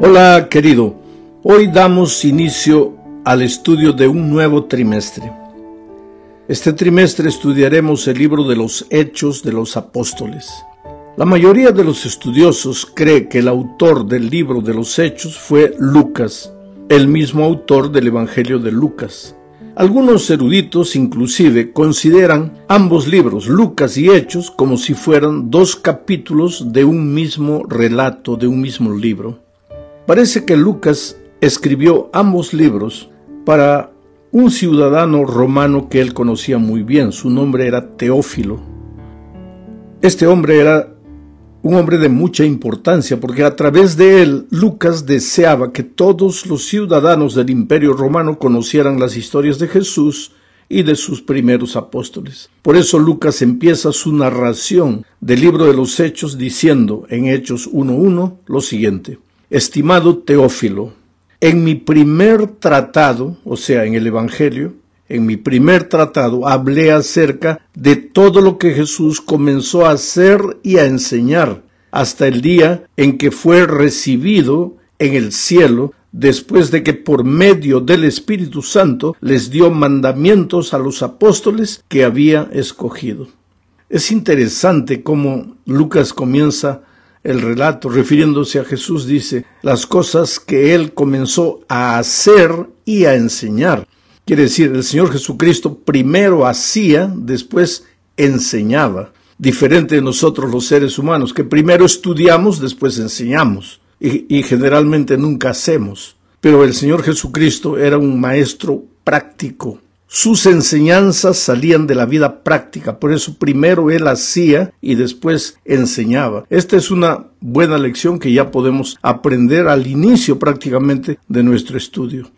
Hola querido, hoy damos inicio al estudio de un nuevo trimestre. Este trimestre estudiaremos el libro de los Hechos de los Apóstoles. La mayoría de los estudiosos cree que el autor del libro de los Hechos fue Lucas, el mismo autor del Evangelio de Lucas. Algunos eruditos inclusive consideran ambos libros, Lucas y Hechos, como si fueran dos capítulos de un mismo relato, de un mismo libro. Parece que Lucas escribió ambos libros para un ciudadano romano que él conocía muy bien. Su nombre era Teófilo. Este hombre era un hombre de mucha importancia porque a través de él Lucas deseaba que todos los ciudadanos del Imperio Romano conocieran las historias de Jesús y de sus primeros apóstoles. Por eso Lucas empieza su narración del libro de los Hechos diciendo en Hechos 1:1 lo siguiente: Estimado Teófilo, en mi primer tratado, o sea, en el Evangelio, en mi primer tratado hablé acerca de todo lo que Jesús comenzó a hacer y a enseñar hasta el día en que fue recibido en el cielo, después de que por medio del Espíritu Santo les dio mandamientos a los apóstoles que había escogido. Es interesante cómo Lucas comienza el relato refiriéndose a Jesús. Dice las cosas que él comenzó a hacer y a enseñar. Quiere decir, el Señor Jesucristo primero hacía, después enseñaba. Diferente de nosotros los seres humanos, que primero estudiamos, después enseñamos. Y generalmente nunca hacemos. Pero el Señor Jesucristo era un maestro práctico. Sus enseñanzas salían de la vida práctica, por eso primero él hacía y después enseñaba. Esta es una buena lección que ya podemos aprender al inicio prácticamente de nuestro estudio.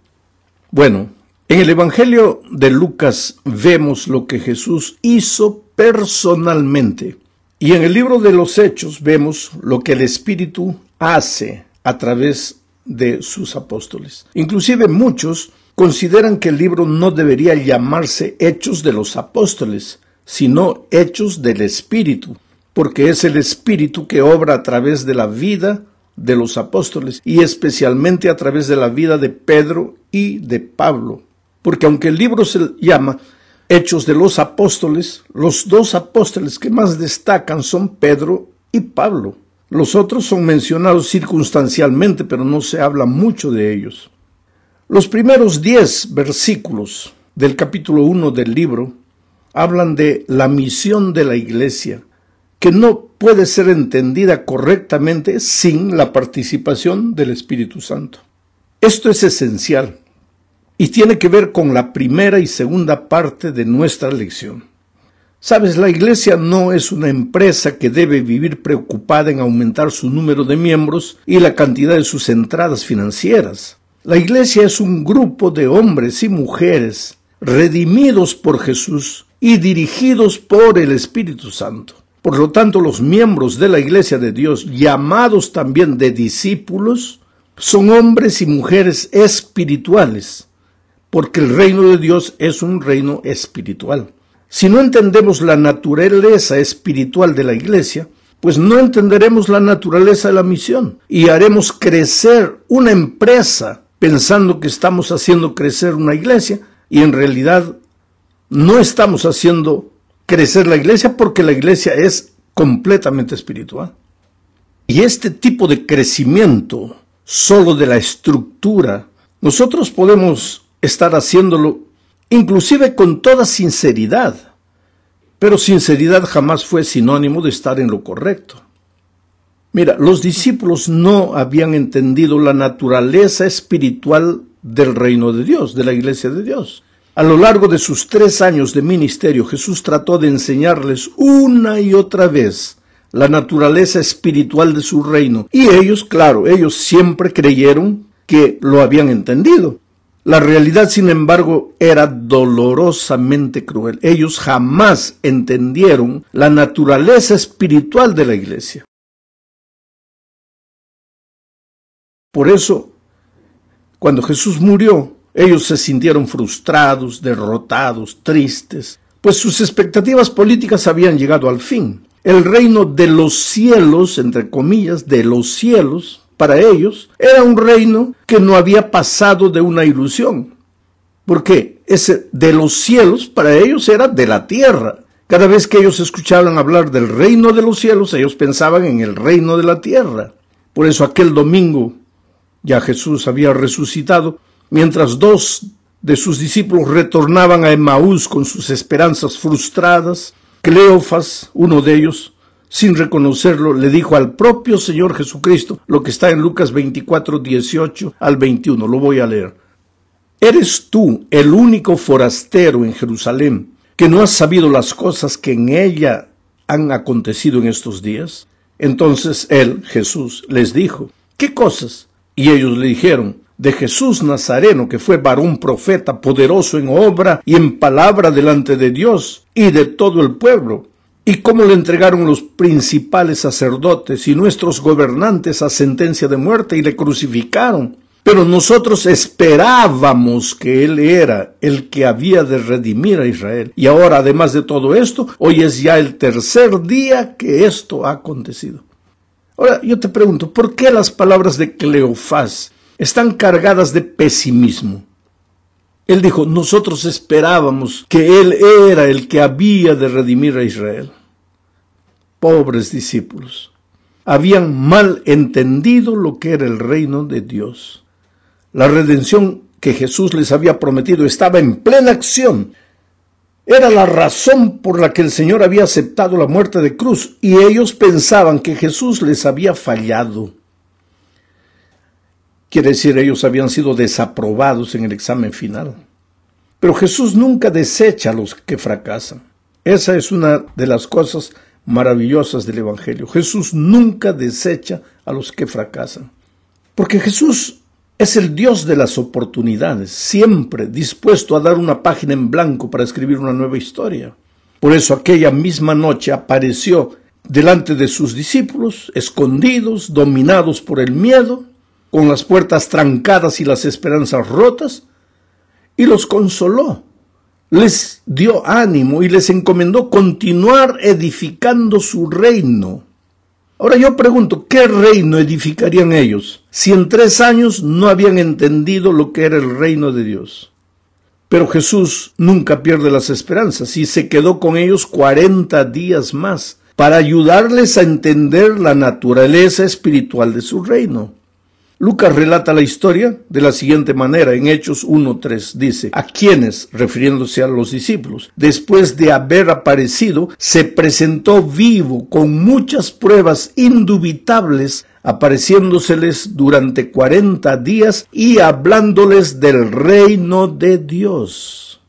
Bueno, en el Evangelio de Lucas vemos lo que Jesús hizo personalmente. Y en el libro de los Hechos vemos lo que el Espíritu hace a través de sus apóstoles. Inclusive muchos consideran que el libro no debería llamarse Hechos de los Apóstoles, sino Hechos del Espíritu, porque es el Espíritu que obra a través de la vida de los apóstoles y especialmente a través de la vida de Pedro y de Pablo. Porque aunque el libro se llama Hechos de los Apóstoles, los dos apóstoles que más destacan son Pedro y Pablo. Los otros son mencionados circunstancialmente, pero no se habla mucho de ellos. Los primeros 10 versículos del capítulo 1 del libro hablan de la misión de la iglesia, que no puede ser entendida correctamente sin la participación del Espíritu Santo. Esto es esencial y tiene que ver con la primera y segunda parte de nuestra lección. Sabes, la iglesia no es una empresa que debe vivir preocupada en aumentar su número de miembros y la cantidad de sus entradas financieras. La iglesia es un grupo de hombres y mujeres redimidos por Jesús y dirigidos por el Espíritu Santo. Por lo tanto, los miembros de la iglesia de Dios, llamados también de discípulos, son hombres y mujeres espirituales, porque el reino de Dios es un reino espiritual. Si no entendemos la naturaleza espiritual de la iglesia, pues no entenderemos la naturaleza de la misión y haremos crecer una empresa pensando que estamos haciendo crecer una iglesia y en realidad no estamos haciendo crecer la iglesia porque la iglesia es completamente espiritual. Y este tipo de crecimiento solo de la estructura, nosotros podemos estar haciéndolo inclusive con toda sinceridad, pero sinceridad jamás fue sinónimo de estar en lo correcto. Mira, los discípulos no habían entendido la naturaleza espiritual del reino de Dios, de la iglesia de Dios. A lo largo de sus 3 años de ministerio, Jesús trató de enseñarles una y otra vez la naturaleza espiritual de su reino. Y ellos, claro, ellos siempre creyeron que lo habían entendido. La realidad, sin embargo, era dolorosamente cruel. Ellos jamás entendieron la naturaleza espiritual de la iglesia. Por eso, cuando Jesús murió, ellos se sintieron frustrados, derrotados, tristes, pues sus expectativas políticas habían llegado al fin. El reino de los cielos, entre comillas, de los cielos, para ellos, era un reino que no había pasado de una ilusión. Porque ese de los cielos para ellos era de la tierra. Cada vez que ellos escuchaban hablar del reino de los cielos, ellos pensaban en el reino de la tierra. Por eso aquel domingo ya Jesús había resucitado, mientras dos de sus discípulos retornaban a Emaús con sus esperanzas frustradas. Cleofas, uno de ellos, sin reconocerlo, le dijo al propio Señor Jesucristo lo que está en Lucas 24, 18 al 21. Lo voy a leer. ¿Eres tú el único forastero en Jerusalén que no has sabido las cosas que en ella han acontecido en estos días? Entonces él, Jesús, les dijo, ¿qué cosas? Y ellos le dijeron, de Jesús Nazareno, que fue varón profeta, poderoso en obra y en palabra delante de Dios y de todo el pueblo, y cómo le entregaron los principales sacerdotes y nuestros gobernantes a sentencia de muerte y le crucificaron. Pero nosotros esperábamos que Él era el que había de redimir a Israel. Y ahora, además de todo esto, hoy es ya el tercer día que esto ha acontecido. Ahora, yo te pregunto, ¿por qué las palabras de Cleofás están cargadas de pesimismo? Él dijo, nosotros esperábamos que Él era el que había de redimir a Israel. Pobres discípulos, habían mal entendido lo que era el reino de Dios. La redención que Jesús les había prometido estaba en plena acción. Era la razón por la que el Señor había aceptado la muerte de cruz, y ellos pensaban que Jesús les había fallado. Quiere decir, ellos habían sido desaprobados en el examen final. Pero Jesús nunca desecha a los que fracasan. Esa es una de las cosas maravillosas del Evangelio. Jesús nunca desecha a los que fracasan. Porque Jesús es el Dios de las oportunidades, siempre dispuesto a dar una página en blanco para escribir una nueva historia. Por eso aquella misma noche apareció delante de sus discípulos, escondidos, dominados por el miedo, con las puertas trancadas y las esperanzas rotas, y los consoló, les dio ánimo y les encomendó continuar edificando su reino. Ahora yo pregunto, ¿qué reino edificarían ellos si en 3 años no habían entendido lo que era el reino de Dios? Pero Jesús nunca pierde las esperanzas y se quedó con ellos 40 días más para ayudarles a entender la naturaleza espiritual de su reino. Lucas relata la historia de la siguiente manera, en Hechos 1:3, dice, a quienes, refiriéndose a los discípulos, después de haber aparecido, se presentó vivo con muchas pruebas indubitables, apareciéndoseles durante 40 días y hablándoles del reino de Dios.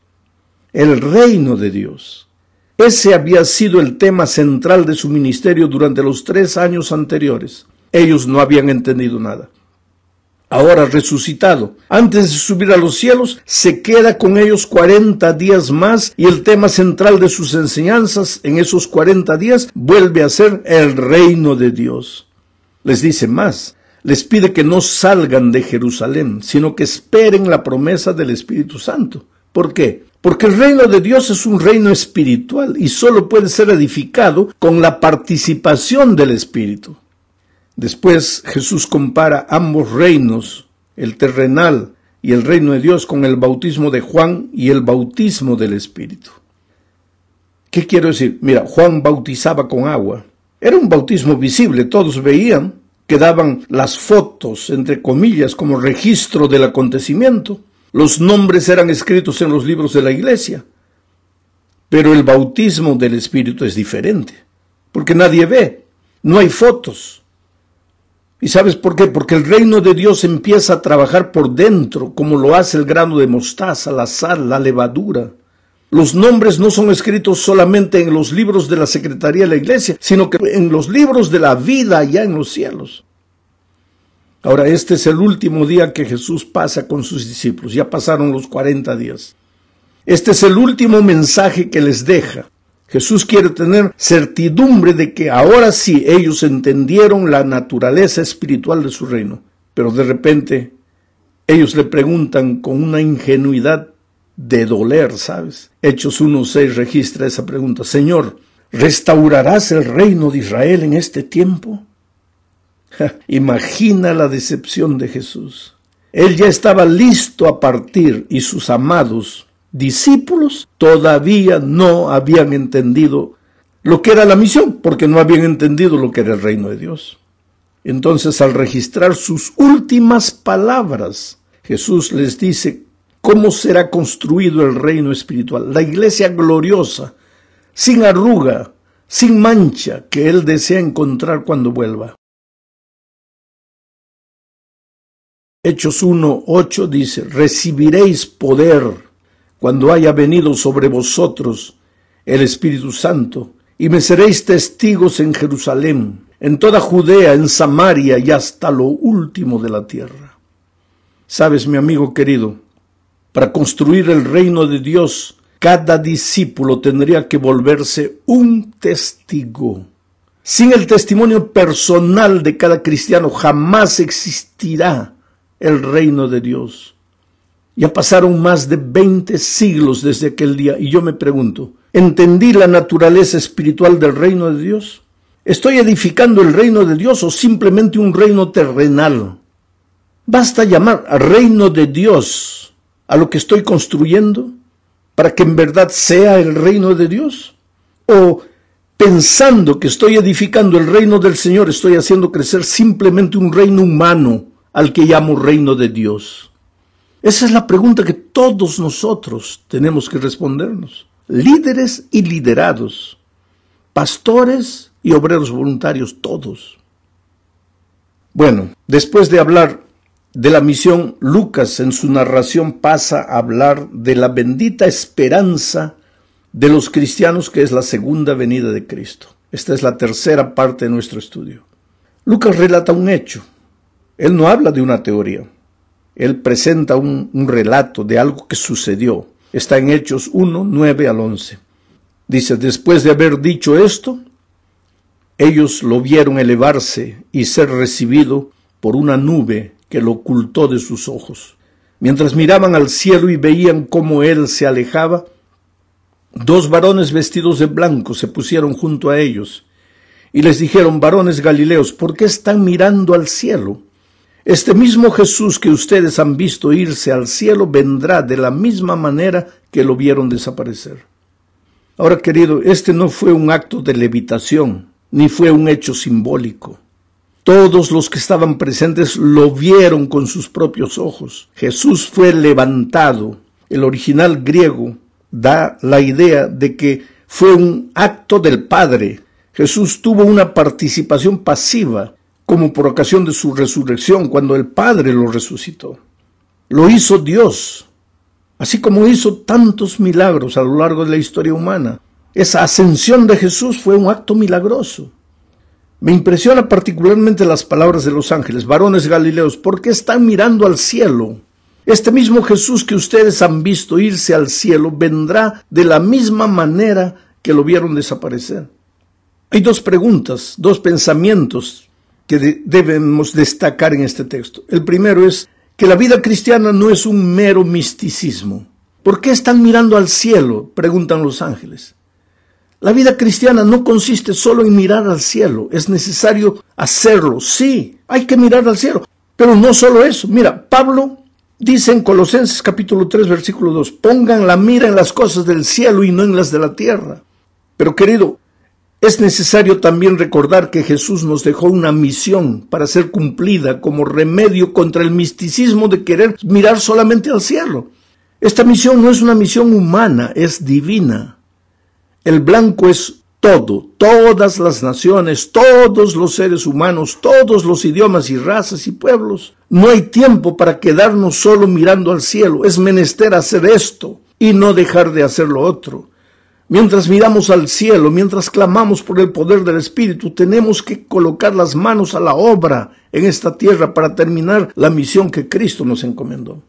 El reino de Dios. Ese había sido el tema central de su ministerio durante los 3 años anteriores. Ellos no habían entendido nada. Ahora resucitado, antes de subir a los cielos, se queda con ellos 40 días más y el tema central de sus enseñanzas en esos 40 días vuelve a ser el reino de Dios. Les dice más, les pide que no salgan de Jerusalén, sino que esperen la promesa del Espíritu Santo. ¿Por qué? Porque el reino de Dios es un reino espiritual y solo puede ser edificado con la participación del Espíritu. Después Jesús compara ambos reinos, el terrenal y el reino de Dios, con el bautismo de Juan y el bautismo del Espíritu. ¿Qué quiero decir? Mira, Juan bautizaba con agua. Era un bautismo visible, todos veían, que daban las fotos, entre comillas, como registro del acontecimiento. Los nombres eran escritos en los libros de la iglesia. Pero el bautismo del Espíritu es diferente, porque nadie ve, no hay fotos. ¿Y sabes por qué? Porque el reino de Dios empieza a trabajar por dentro, como lo hace el grano de mostaza, la sal, la levadura. Los nombres no son escritos solamente en los libros de la secretaría de la iglesia, sino que en los libros de la vida allá en los cielos. Ahora, este es el último día que Jesús pasa con sus discípulos. Ya pasaron los 40 días. Este es el último mensaje que les deja. Jesús quiere tener certidumbre de que ahora sí ellos entendieron la naturaleza espiritual de su reino. Pero de repente ellos le preguntan con una ingenuidad de doler, ¿sabes? Hechos 1:6 registra esa pregunta. Señor, ¿restaurarás el reino de Israel en este tiempo? Imagina la decepción de Jesús. Él ya estaba listo a partir y sus amados discípulos todavía no habían entendido lo que era la misión, porque no habían entendido lo que era el reino de Dios. Entonces, al registrar sus últimas palabras, Jesús les dice cómo será construido el reino espiritual, la iglesia gloriosa, sin arruga, sin mancha, que Él desea encontrar cuando vuelva. Hechos 1:8 dice: recibiréis poder cuando haya venido sobre vosotros el Espíritu Santo, y me seréis testigos en Jerusalén, en toda Judea, en Samaria y hasta lo último de la tierra. Sabes, mi amigo querido, para construir el reino de Dios, cada discípulo tendría que volverse un testigo. Sin el testimonio personal de cada cristiano jamás existirá el reino de Dios. Ya pasaron más de 20 siglos desde aquel día y yo me pregunto, ¿entendí la naturaleza espiritual del reino de Dios? ¿Estoy edificando el reino de Dios o simplemente un reino terrenal? Basta llamar a reino de Dios a lo que estoy construyendo para que en verdad sea el reino de Dios. ¿O pensando que estoy edificando el reino del Señor, estoy haciendo crecer simplemente un reino humano al que llamo reino de Dios? Esa es la pregunta que todos nosotros tenemos que respondernos. Líderes y liderados, pastores y obreros voluntarios, todos. Bueno, después de hablar de la misión, Lucas en su narración pasa a hablar de la bendita esperanza de los cristianos, que es la segunda venida de Cristo. Esta es la tercera parte de nuestro estudio. Lucas relata un hecho. Él no habla de una teoría. Él presenta un relato de algo que sucedió. Está en Hechos 1:9 al 11. Dice: después de haber dicho esto, ellos lo vieron elevarse y ser recibido por una nube que lo ocultó de sus ojos. Mientras miraban al cielo y veían cómo él se alejaba, dos varones vestidos de blanco se pusieron junto a ellos y les dijeron: varones galileos, ¿por qué están mirando al cielo? Este mismo Jesús que ustedes han visto irse al cielo vendrá de la misma manera que lo vieron desaparecer. Ahora, querido, este no fue un acto de levitación, ni fue un hecho simbólico. Todos los que estaban presentes lo vieron con sus propios ojos. Jesús fue levantado. El original griego da la idea de que fue un acto del Padre. Jesús tuvo una participación pasiva, como por ocasión de su resurrección, cuando el Padre lo resucitó. Lo hizo Dios, así como hizo tantos milagros a lo largo de la historia humana. Esa ascensión de Jesús fue un acto milagroso. Me impresiona particularmente las palabras de los ángeles: varones galileos, ¿por qué están mirando al cielo? Este mismo Jesús que ustedes han visto irse al cielo vendrá de la misma manera que lo vieron desaparecer. Hay dos preguntas, dos pensamientos que debemos destacar en este texto. El primero es que la vida cristiana no es un mero misticismo. ¿Por qué están mirando al cielo?, preguntan los ángeles. La vida cristiana no consiste solo en mirar al cielo. Es necesario hacerlo. Sí, hay que mirar al cielo. Pero no solo eso. Mira, Pablo dice en Colosenses capítulo 3, versículo 2, pongan la mira en las cosas del cielo y no en las de la tierra. Pero querido, es necesario también recordar que Jesús nos dejó una misión para ser cumplida como remedio contra el misticismo de querer mirar solamente al cielo. Esta misión no es una misión humana, es divina. El blanco es todo, todas las naciones, todos los seres humanos, todos los idiomas y razas y pueblos. No hay tiempo para quedarnos solo mirando al cielo. Es menester hacer esto y no dejar de hacer lo otro. Mientras miramos al cielo, mientras clamamos por el poder del Espíritu, tenemos que colocar las manos a la obra en esta tierra para terminar la misión que Cristo nos encomendó.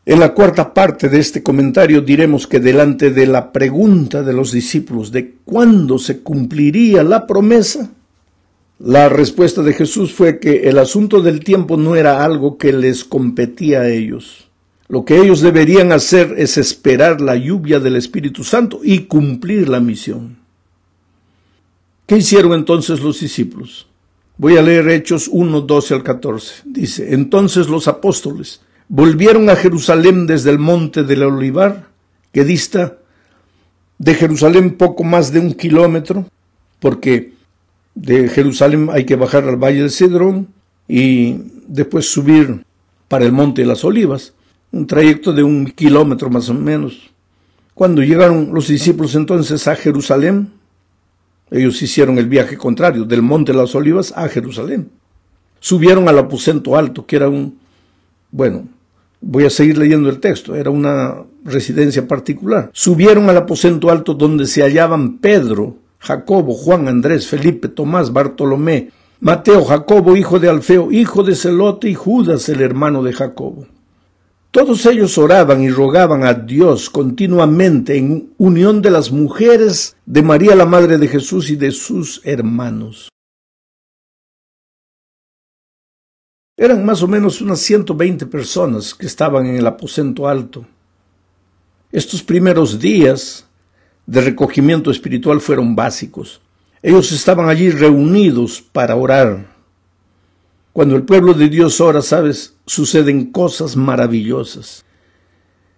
En la cuarta parte de este comentario diremos que delante de la pregunta de los discípulos de cuándo se cumpliría la promesa, la respuesta de Jesús fue que el asunto del tiempo no era algo que les competía a ellos. Lo que ellos deberían hacer es esperar la lluvia del Espíritu Santo y cumplir la misión. ¿Qué hicieron entonces los discípulos? Voy a leer Hechos 1, 12 al 14. Dice, entonces los apóstoles volvieron a Jerusalén desde el monte del Olivar, que dista de Jerusalén poco más de 1 kilómetro, porque de Jerusalén hay que bajar al valle de Cedrón y después subir para el monte de las Olivas, un trayecto de 1 kilómetro más o menos. Cuando llegaron los discípulos entonces a Jerusalén, ellos hicieron el viaje contrario, del monte de las Olivas a Jerusalén. Subieron al aposento alto, que era voy a seguir leyendo el texto, era una residencia particular. Subieron al aposento alto donde se hallaban Pedro, Jacobo, Juan, Andrés, Felipe, Tomás, Bartolomé, Mateo, Jacobo, hijo de Alfeo, hijo de Zelote, y Judas, el hermano de Jacobo. Todos ellos oraban y rogaban a Dios continuamente en unión de las mujeres de María, la madre de Jesús, y de sus hermanos. Eran más o menos unas 120 personas que estaban en el aposento alto. Estos primeros días de recogimiento espiritual fueron básicos. Ellos estaban allí reunidos para orar. Cuando el pueblo de Dios ora, ¿sabes? Suceden cosas maravillosas.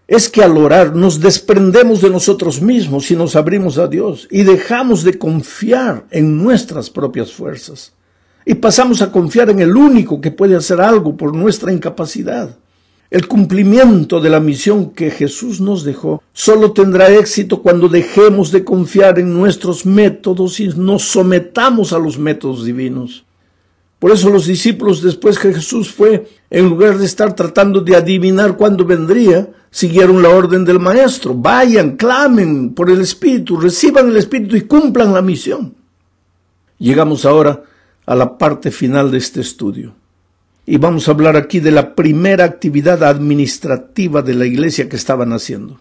Es que al orar nos desprendemos de nosotros mismos y nos abrimos a Dios y dejamos de confiar en nuestras propias fuerzas y pasamos a confiar en el único que puede hacer algo por nuestra incapacidad. El cumplimiento de la misión que Jesús nos dejó solo tendrá éxito cuando dejemos de confiar en nuestros métodos y nos sometamos a los métodos divinos. Por eso los discípulos, después que Jesús fue, en lugar de estar tratando de adivinar cuándo vendría, siguieron la orden del Maestro. Vayan, clamen por el Espíritu, reciban el Espíritu y cumplan la misión. Llegamos ahora a la parte final de este estudio. Y vamos a hablar aquí de la primera actividad administrativa de la iglesia que estaban haciendo.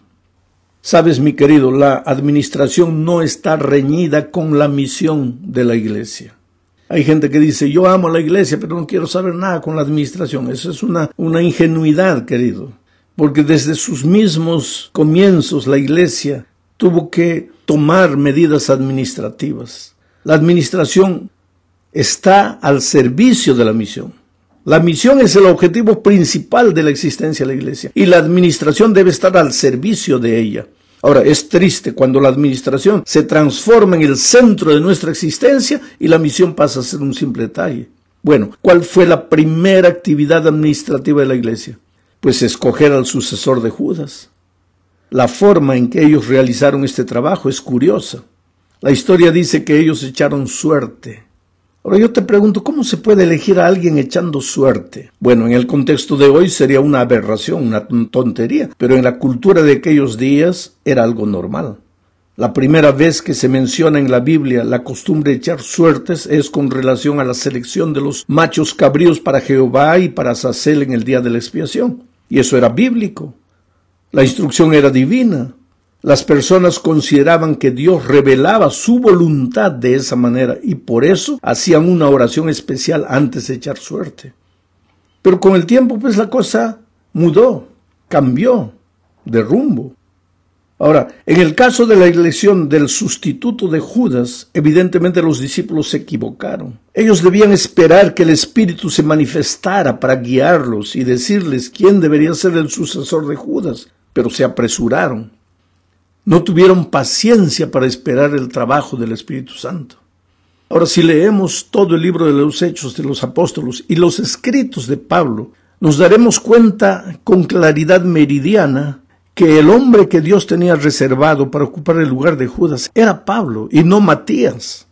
Sabes, mi querido, la administración no está reñida con la misión de la iglesia. Hay gente que dice, yo amo la iglesia, pero no quiero saber nada con la administración. Eso es una ingenuidad, querido. Porque desde sus mismos comienzos la iglesia tuvo que tomar medidas administrativas. La administración está al servicio de la misión. La misión es el objetivo principal de la existencia de la iglesia. Y la administración debe estar al servicio de ella. Ahora, es triste cuando la administración se transforma en el centro de nuestra existencia y la misión pasa a ser un simple detalle. Bueno, ¿cuál fue la primera actividad administrativa de la iglesia? Pues escoger al sucesor de Judas. La forma en que ellos realizaron este trabajo es curiosa. La historia dice que ellos echaron suerte. Ahora yo te pregunto, ¿cómo se puede elegir a alguien echando suerte? Bueno, en el contexto de hoy sería una aberración, una tontería, pero en la cultura de aquellos días era algo normal. La primera vez que se menciona en la Biblia la costumbre de echar suertes es con relación a la selección de los machos cabríos para Jehová y para Azazel en el día de la expiación. Y eso era bíblico. La instrucción era divina. Las personas consideraban que Dios revelaba su voluntad de esa manera y por eso hacían una oración especial antes de echar suerte. Pero con el tiempo pues la cosa mudó, cambió de rumbo. Ahora, en el caso de la elección del sustituto de Judas, evidentemente los discípulos se equivocaron. Ellos debían esperar que el Espíritu se manifestara para guiarlos y decirles quién debería ser el sucesor de Judas, pero se apresuraron. No tuvieron paciencia para esperar el trabajo del Espíritu Santo. Ahora, si leemos todo el libro de los Hechos de los Apóstoles y los escritos de Pablo, nos daremos cuenta con claridad meridiana que el hombre que Dios tenía reservado para ocupar el lugar de Judas era Pablo y no Matías.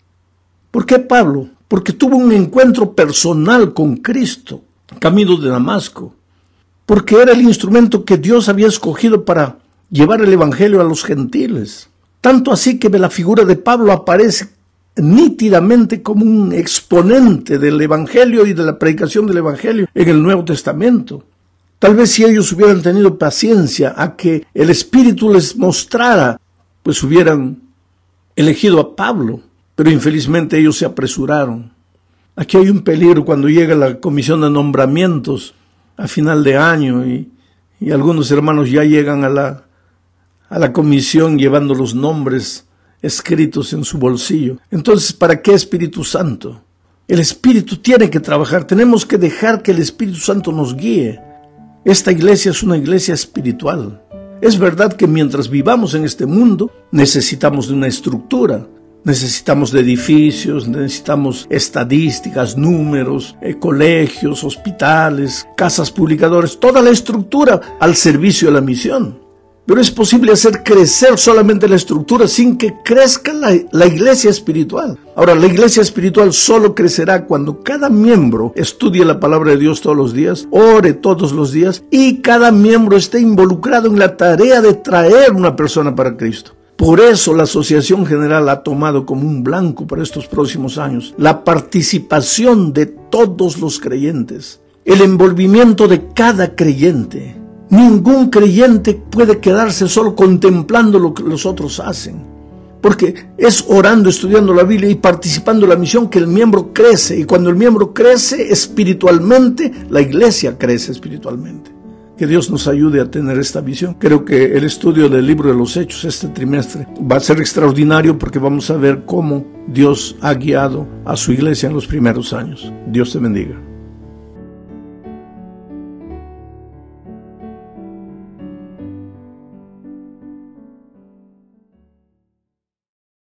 ¿Por qué Pablo? Porque tuvo un encuentro personal con Cristo, camino de Damasco. Porque era el instrumento que Dios había escogido para llevar el evangelio a los gentiles. Tanto así que la figura de Pablo aparece nítidamente como un exponente del evangelio y de la predicación del evangelio en el Nuevo Testamento. Tal vez si ellos hubieran tenido paciencia a que el Espíritu les mostrara, pues hubieran elegido a Pablo, pero infelizmente ellos se apresuraron. Aquí hay un peligro cuando llega la comisión de nombramientos a final de año y algunos hermanos ya llegan a la comisión llevando los nombres escritos en su bolsillo. Entonces, ¿para qué Espíritu Santo? El Espíritu tiene que trabajar, tenemos que dejar que el Espíritu Santo nos guíe. Esta iglesia es una iglesia espiritual. Es verdad que mientras vivamos en este mundo, necesitamos de una estructura. Necesitamos de edificios, necesitamos estadísticas, números, colegios, hospitales, casas publicadoras, toda la estructura al servicio de la misión. Pero es posible hacer crecer solamente la estructura sin que crezca la iglesia espiritual. Ahora, la iglesia espiritual solo crecerá cuando cada miembro estudie la palabra de Dios todos los días, ore todos los días y cada miembro esté involucrado en la tarea de traer una persona para Cristo. Por eso la Asociación General ha tomado como un blanco para estos próximos años la participación de todos los creyentes, el envolvimiento de cada creyente. Ningún creyente puede quedarse solo contemplando lo que los otros hacen, porque es orando, estudiando la Biblia y participando en la misión que el miembro crece, y cuando el miembro crece espiritualmente, la iglesia crece espiritualmente. Que Dios nos ayude a tener esta visión. Creo que el estudio del libro de los Hechos este trimestre va a ser extraordinario porque vamos a ver cómo Dios ha guiado a su iglesia en los primeros años. Dios te bendiga.